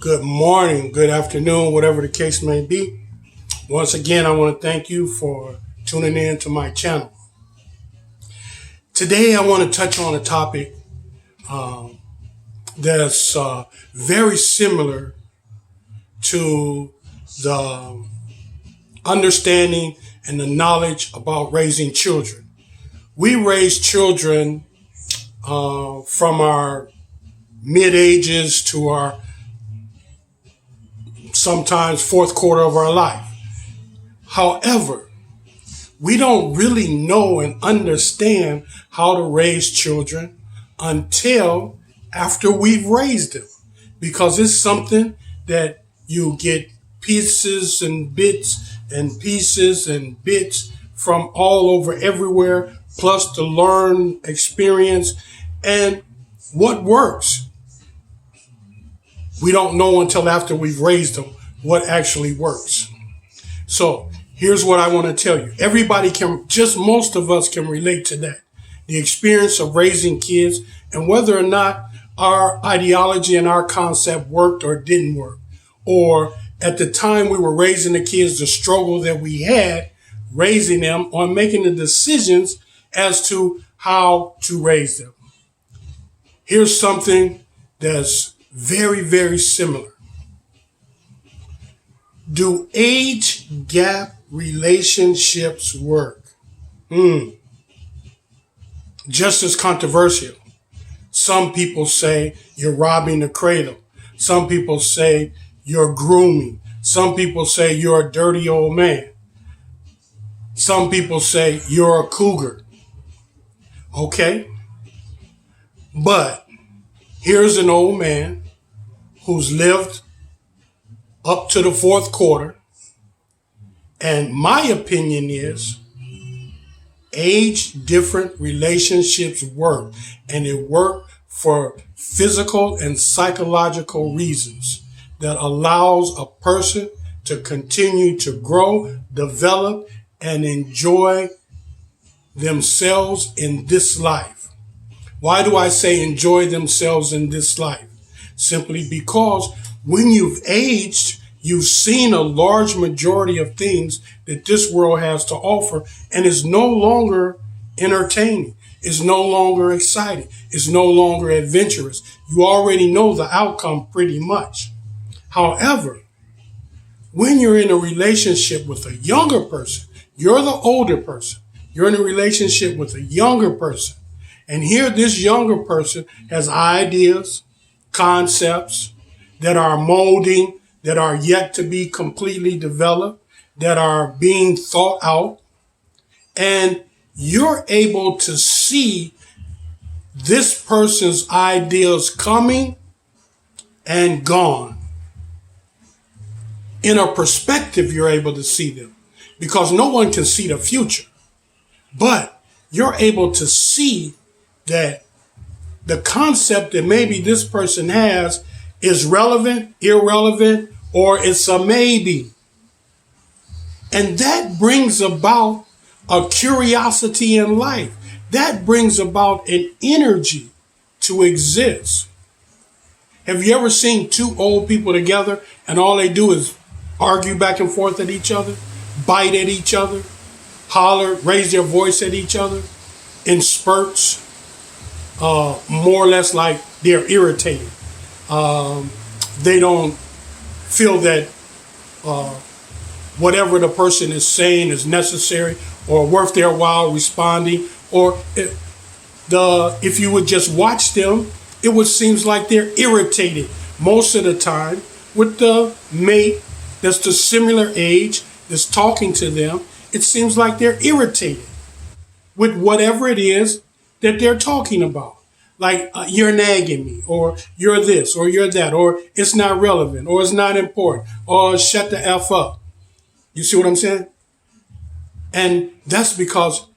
Good morning, good afternoon, whatever the case may be. Once again, I want to thank you for tuning in to my channel. Today, I want to touch on a topic that's very similar to the understanding and the knowledge about raising children. We raise children from our mid ages to our sometimes fourth quarter of our life. However, we don't really know and understand how to raise children until after we've raised them, because it's something that you get pieces and bits and pieces and bits from all over everywhere, plus to learn experience and what works. We don't know until after we've raised them what actually works. So here's what I want to tell you. Everybody can, just most of us can relate to that. The experience of raising kids and whether or not our ideology and our concept worked or didn't work. Or at the time we were raising the kids, the struggle that we had raising them on making the decisions as to how to raise them. Here's something that's very, very similar. Do age gap relationships work? Just as controversial. Some people say you're robbing the cradle. Some people say you're grooming. Some people say you're a dirty old man. Some people say you're a cougar. Okay? But here's an old man who's lived up to the fourth quarter. And my opinion is age different relationships work, and it work for physical and psychological reasons that allows a person to continue to grow, develop, and enjoy themselves in this life. Why do I say enjoy themselves in this life? Simply because when you've aged, you've seen a large majority of things that this world has to offer, and is no longer entertaining, is no longer exciting, is no longer adventurous. You already know the outcome pretty much. However, when you're in a relationship with a younger person, you're the older person, you're in a relationship with a younger person, and here this younger person has ideas, concepts that are molding, that are yet to be completely developed, that are being thought out, and you're able to see this person's ideas coming and gone. In a perspective, you're able to see them because no one can see the future, but you're able to see that the concept that maybe this person has is relevant, irrelevant, or it's a maybe. And that brings about a curiosity in life. That brings about an energy to exist. Have you ever seen two old people together and all they do is argue back and forth at each other, bite at each other, holler, raise their voice at each other in spurts? More or less like they're irritated. They don't feel that whatever the person is saying is necessary or worth their while responding. Or if you would just watch them, it would seem like they're irritated most of the time with the mate that's the similar age that's talking to them. It seems like they're irritated with whatever it is that they're talking about. Like, you're nagging me, or you're this, or you're that, or it's not relevant, or it's not important, or shut the F up. You see what I'm saying? And that's because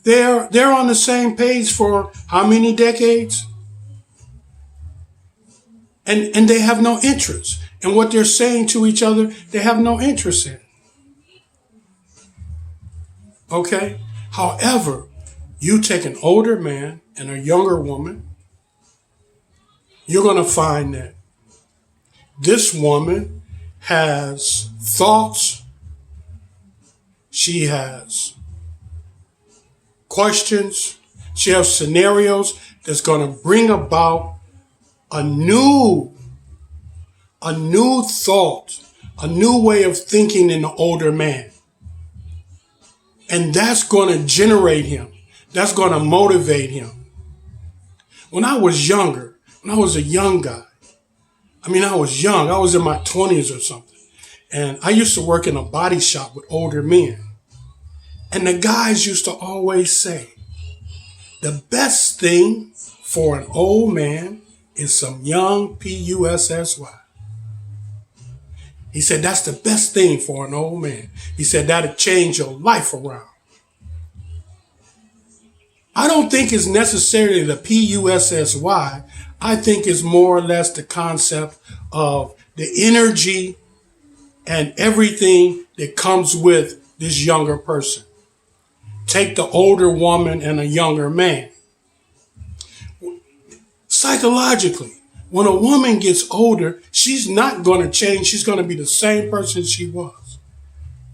they're on the same page for how many decades? And they have no interest. And what they're saying to each other, they have no interest in. Okay? However, you take an older man and a younger woman, you're going to find that this woman has thoughts, she has questions, she has scenarios that's going to bring about a new thought, a new way of thinking in the older man. And that's going to generate him. That's going to motivate him. When I was younger, when I was a young guy, I was young. I was in my 20s or something. And I used to work in a body shop with older men. And the guys used to always say, the best thing for an old man is some young Pussy. He said, that's the best thing for an old man. He said, that'll change your life around. I don't think it's necessarily the Pussy. I think it's more or less the concept of the energy and everything that comes with this younger person. Take the older woman and a younger man. Psychologically, when a woman gets older, she's not going to change. She's going to be the same person she was.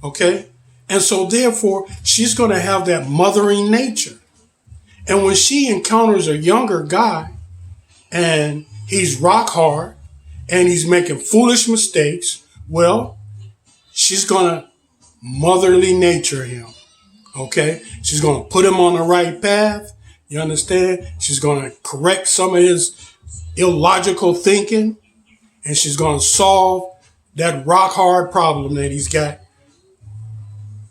Okay? And so therefore, she's going to have that mothering nature. And when she encounters a younger guy and he's rock hard and he's making foolish mistakes, well, she's going to motherly nature him. Okay? She's going to put him on the right path. You understand? She's going to correct some of his illogical thinking, and she's going to solve that rock hard problem that he's got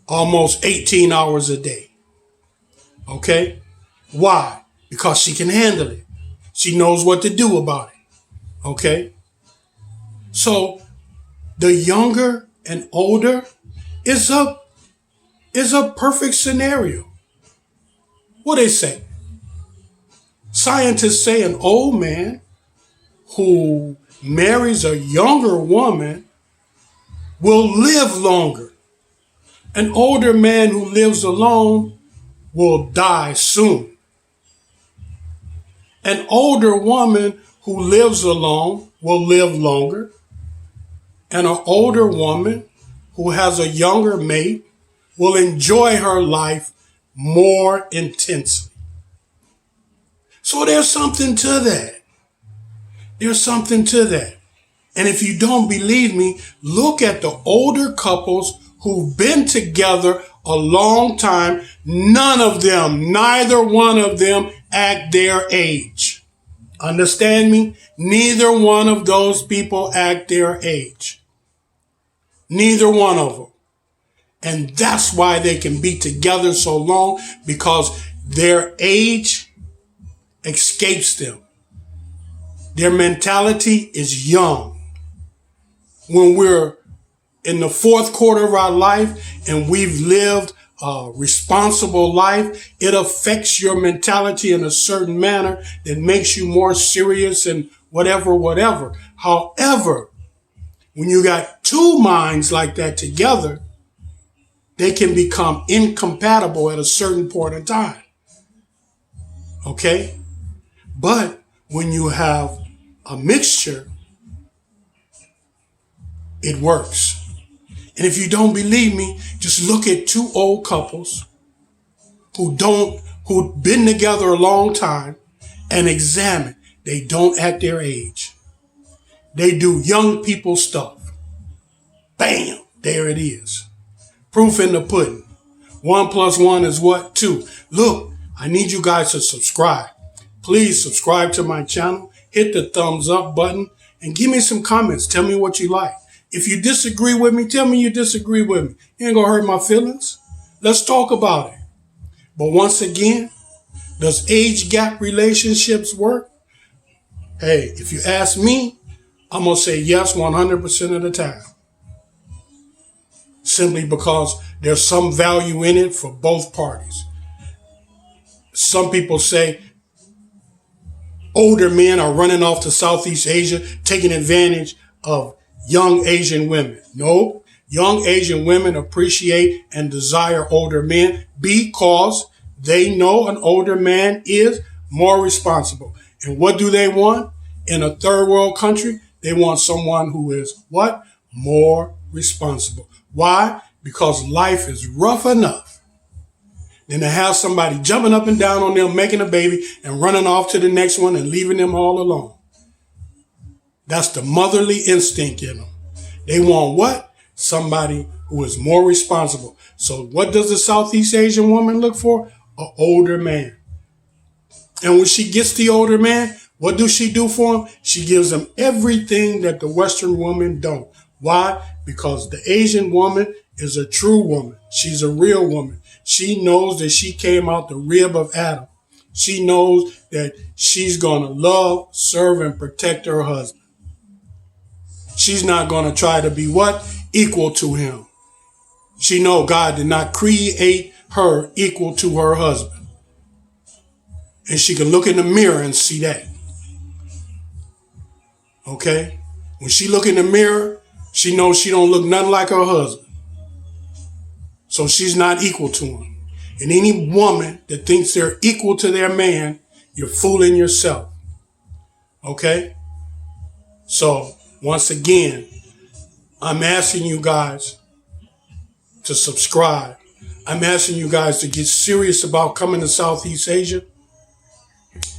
almost 18 hours a day. Okay? Why? Because she can handle it. She knows what to do about it. Okay? So the younger and older is a perfect scenario. What they say? Scientists say an old man who marries a younger woman will live longer. An older man who lives alone will die soon. An older woman who lives alone will live longer. And an older woman who has a younger mate will enjoy her life more intensely. So there's something to that. There's something to that. And if you don't believe me, look at the older couples who've been together a long time. None of them, neither one of them act their age. Understand me? Neither one of those people act their age. Neither one of them. And that's why they can be together so long, because their age escapes them. Their mentality is young. When we're in the fourth quarter of our life and we've lived a responsible life, it affects your mentality in a certain manner that makes you more serious and whatever. However, when you got two minds like that together, they can become incompatible at a certain point in time. Okay? But when you have a mixture, it works. And if you don't believe me, just look at two old couples who've been together a long time and examine. They don't act their age. They do young people stuff. Bam! There it is. Proof in the pudding. 1 + 1 is what? 2. Look, I need you guys to subscribe. Please subscribe to my channel. Hit the thumbs up button and give me some comments. Tell me what you like. If you disagree with me, tell me you disagree with me. You ain't gonna hurt my feelings. Let's talk about it. But once again, does age gap relationships work? Hey, if you ask me, I'm gonna say yes 100% of the time. Simply because there's some value in it for both parties. Some people say older men are running off to Southeast Asia, taking advantage of young Asian women. No, young Asian women appreciate and desire older men because they know an older man is more responsible. And what do they want? In a third world country, They want someone who is what? More responsible. Why? Because life is rough enough than to have somebody jumping up and down on them, making a baby and running off to the next one and leaving them all alone. That's the motherly instinct in them. They want what? Somebody who is more responsible. So what does the Southeast Asian woman look for? An older man. And when she gets the older man, what does she do for him? She gives him everything that the Western woman don't. Why? Because the Asian woman is a true woman. She's a real woman. She knows that she came out the rib of Adam. She knows that she's going to love, serve, and protect her husband. She's not going to try to be what? Equal to him. She knows God did not create her equal to her husband. And she can look in the mirror and see that. Okay? When she look in the mirror, she knows she don't look nothing like her husband. So she's not equal to him. And any woman that thinks they're equal to their man, you're fooling yourself. Okay? So, once again, I'm asking you guys to subscribe. I'm asking you guys to get serious about coming to Southeast Asia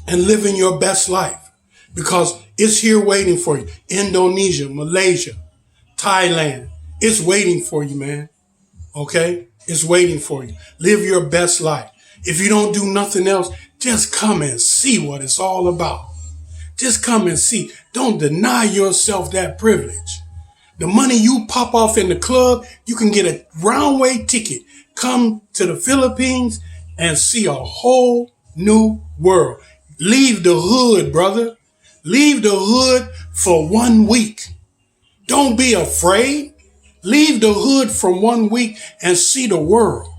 and living your best life, because it's here waiting for you. Indonesia, Malaysia, Thailand, it's waiting for you, man. Okay? It's waiting for you. Live your best life. If you don't do nothing else, just come and see what it's all about. Just come and see. Don't deny yourself that privilege. The money you pop off in the club, you can get a round-way ticket. Come to the Philippines and see a whole new world. Leave the hood, brother. Leave the hood for 1 week. Don't be afraid. Leave the hood for 1 week and see the world.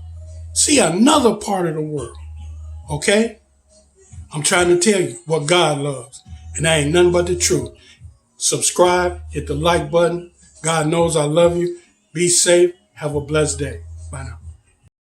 See another part of the world. Okay? I'm trying to tell you what God loves. And that ain't nothing but the truth. Subscribe, hit the like button. God knows I love you. Be safe. Have a blessed day. Bye now.